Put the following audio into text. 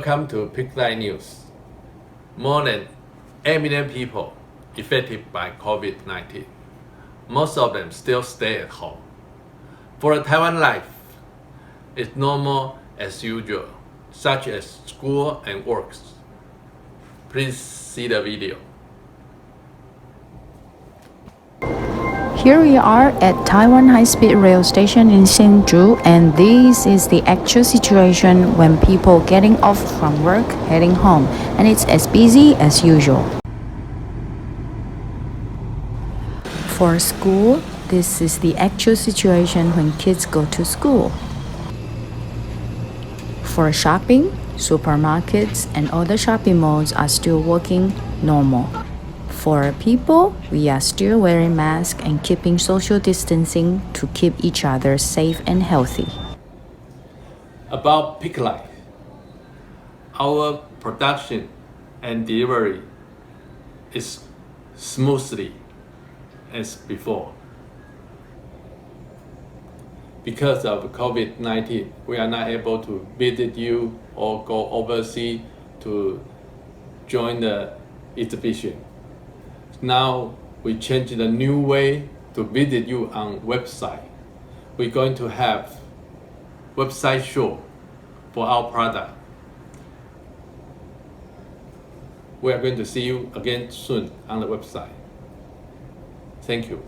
Welcome to PICLITE News. More than 8 million people affected by COVID-19. Most of them still stay at home. For a Taiwan life, it's normal as usual, such as school and works. Please see the video. Here we are at Taiwan High-Speed Rail Station in Hsinchu, and this is the actual situation when people getting off from work heading home, and it's as busy as usual. For school, this is the actual situation when kids go to school. For shopping, supermarkets and other shopping malls are still working normal. For people, we are still wearing masks and keeping social distancing to keep each other safe and healthy. About PICLITE, our production and delivery is smoothly as before. Because of COVID-19, we are not able to visit you or go overseas to join the exhibition. Now we change the new way to visit you on website. We're going to have website show for our product. We are going to see you again soon on the website. Thank you.